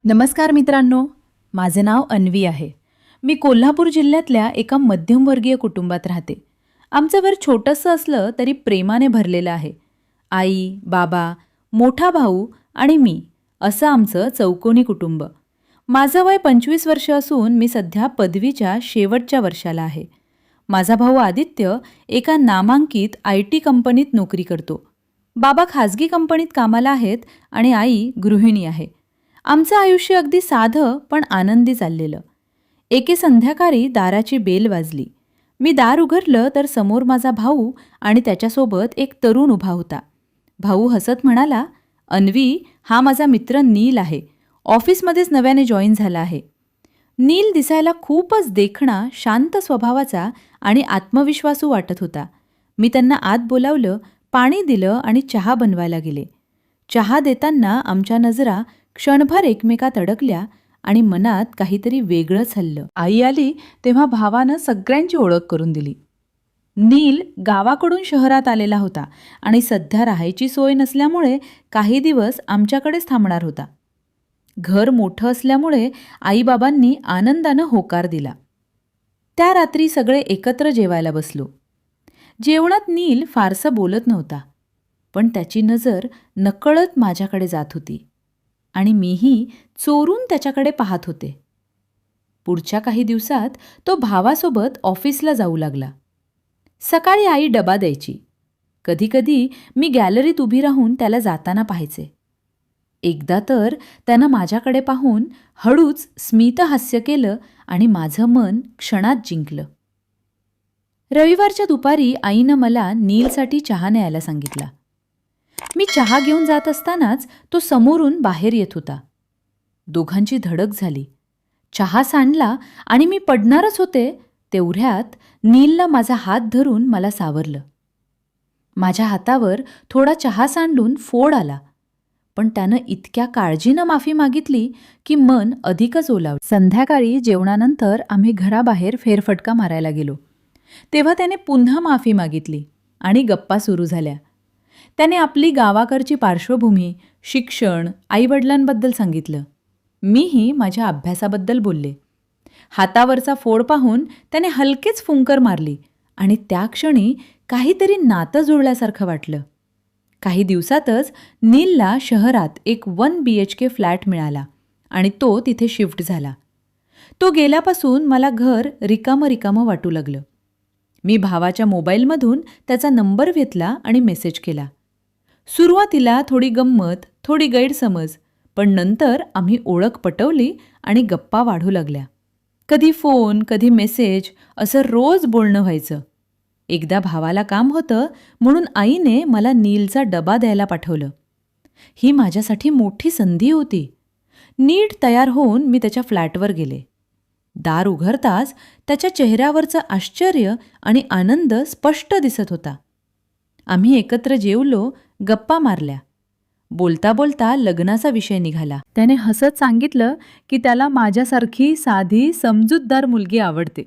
नमस्कार मित्रांनो, माझे नाव अन्वी आहे. मी कोल्हापूर जिल्ह्यातल्या एका मध्यमवर्गीय कुटुंबात राहते. आमचं घर छोटंसं असलं तरी प्रेमाने भरलेलं आहे. आई, बाबा, मोठा भाऊ आणि मी असं आमचं चौकोनी कुटुंब. माझं वय 25 वर्ष असून मी सध्या पदवीच्या शेवटच्या वर्षाला आहे. माझा भाऊ आदित्य एका नामांकित IT कंपनीत नोकरी करतो. बाबा खाजगी कंपनीत कामाला आहेत आणि आई गृहिणी आहे. आमचं आयुष्य अगदी साधं पण आनंदी चाललेलं. एके संध्याकाळी दाराची बेल वाजली. मी दार उघडलं तर समोर माझा भाऊ आणि त्याच्यासोबत एक तरुण उभा होता. भाऊ हसत म्हणाला, "अन्वी, हा माझा मित्र नील आहे. ऑफिसमध्येच नव्याने जॉईन झाला आहे." नील दिसायला खूपच देखणा, शांत स्वभावाचा आणि आत्मविश्वासू वाटत होता. मी त्यांना आत बोलावलं, पाणी दिलं आणि चहा बनवायला गेले. चहा देताना आमच्या नजरा क्षणभर एकमेकात अडकल्या आणि मनात काहीतरी वेगळंच हललं. आई आली तेव्हा भावानं सगळ्यांची ओळख करून दिली. नील गावाकडून शहरात आलेला होता आणि सध्या राहायची सोय नसल्यामुळे काही दिवस आमच्याकडेच थांबणार होता. घर मोठं असल्यामुळे आईबाबांनी आनंदानं होकार दिला. त्या रात्री सगळे एकत्र जेवायला बसलो. जेवणात नील फारसं बोलत नव्हता, पण त्याची नजर नकळत माझ्याकडे जात होती आणि मीही चोरून त्याच्याकडे पाहत होते. पुढच्या काही दिवसात तो भावासोबत ऑफिसला जाऊ लागला. सकाळी आई डबा द्यायची. कधीकधी मी गॅलरीत उभी राहून त्याला जाताना पाहायचे. एकदा तर त्यानं माझ्याकडे पाहून हळूच स्मितहास्य केलं आणि माझं मन क्षणात जिंकलं. रविवारच्या दुपारी आईनं मला नीलसाठी चहा न्यायला सांगितला. मी चहा घेऊन जात असतानाच तो समोरून बाहेर येत होता. दोघांची धडक झाली. चहा सांडला आणि मी पडणारच होते तेवढ्यात नीलनं माझा हात धरून मला सावरलं. माझ्या हातावर थोडा चहा सांडून फोड आला, पण त्यानं इतक्या काळजीनं माफी मागितली की मन अधिकच ओलावलं. संध्याकाळी जेवणानंतर आम्ही घराबाहेर फेरफटका मारायला गेलो. तेव्हा त्याने पुन्हा माफी मागितली आणि गप्पा सुरू झाल्या. त्याने आपली गावाकडची पार्श्वभूमी, शिक्षण, आईवडिलांबद्दल सांगितलं. मीही माझ्या अभ्यासाबद्दल बोलले. हातावरचा फोड पाहून त्याने हलकेच फुंकर मारली आणि त्या क्षणी काहीतरी नातं जुळल्यासारखं वाटलं. काही दिवसातच नीलला शहरात एक 1 BHK फ्लॅट मिळाला आणि तो तिथे शिफ्ट झाला. तो गेल्यापासून मला घर रिकामं वाटू लागलं. मी भावाच्या मोबाईलमधून त्याचा नंबर घेतला आणि मेसेज केला. सुरुवातीला थोडी गंमत, थोडी गैरसमज, पण नंतर आम्ही ओळख पटवली आणि गप्पा वाढू लागल्या. कधी फोन, कधी मेसेज असं रोज बोलणं व्हायचं. एकदा भावाला काम होतं म्हणून आईने मला नीलचा डबा द्यायला पाठवलं. ही माझ्यासाठी मोठी संधी होती. नीट तयार होऊन मी त्याच्या फ्लॅटवर गेले. दार उघडताच त्याच्या चेहऱ्यावरचं आश्चर्य आणि आनंद स्पष्ट दिसत होता. आम्ही एकत्र जेवलो, गप्पा मारल्या. बोलता बोलता लग्नाचा विषय निघाला. त्याने हसत सांगितलं की त्याला माझ्यासारखी साधी समजूतदार मुलगी आवडते.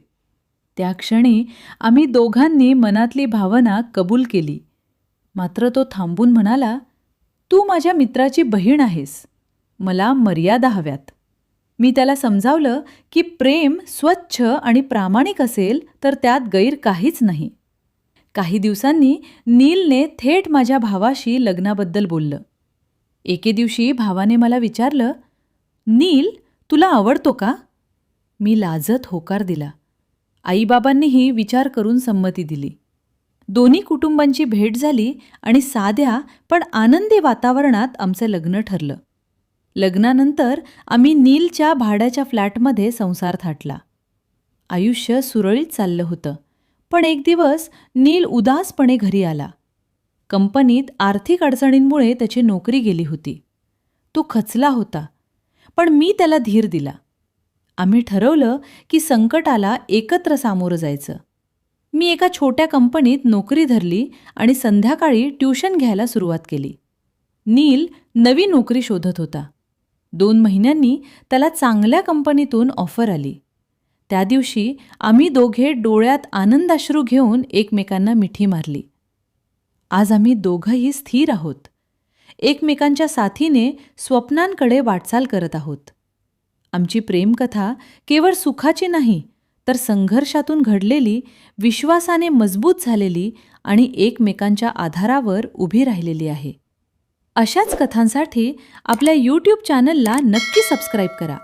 त्या क्षणी आम्ही दोघांनी मनातली भावना कबूल केली. मात्र तो थांबून म्हणाला, "तू माझ्या मित्राची बहीण आहेस. मला मर्यादा हव्यात." मी त्याला समजावलं की प्रेम स्वच्छ आणि प्रामाणिक असेल तर त्यात गैर काहीच नाही. काही दिवसांनी नीलने थेट माझ्या भावाशी लग्नाबद्दल बोललं. एके दिवशी भावाने मला विचारलं, "नील तुला आवडतो का?" मी लाजत होकार दिला. आईबाबांनीही विचार करून संमती दिली. दोन्ही कुटुंबांची भेट झाली आणि साध्या पण आनंदी वातावरणात आमचं लग्न ठरलं. लग्नानंतर आम्ही नीलच्या भाड्याच्या फ्लॅटमध्ये संसार थाटला. आयुष्य सुरळीत चाललं होतं, पण एक दिवस नील उदासपणे घरी आला. कंपनीत आर्थिक अडचणींमुळे त्याची नोकरी गेली होती. तो खचला होता, पण मी त्याला धीर दिला. आम्ही ठरवलं की संकटाला एकत्र सामोरं जायचं. मी एका छोट्या कंपनीत नोकरी धरली आणि संध्याकाळी ट्युशन घ्यायला सुरुवात केली. नील नवी नोकरी शोधत होता. 2 महिन्यांनी त्याला चांगल्या कंपनीतून ऑफर आली. त्या दिवशी आम्ही दोघे डोळ्यात आनंदाश्रू घेऊन एकमेकांना मिठी मारली. आज आम्ही दोघंही स्थिर आहोत. एकमेकांच्या साथीने स्वप्नांकडे वाटचाल करत आहोत. आमची प्रेमकथा केवळ सुखाची नाही, तर संघर्षातून घडलेली, विश्वासाने मजबूत झालेली आणि एकमेकांच्या आधारावर उभी राहिलेली आहे. अशाच कथांसाठी आपल्या YouTube चॅनलला नक्की सबस्क्राईब करा.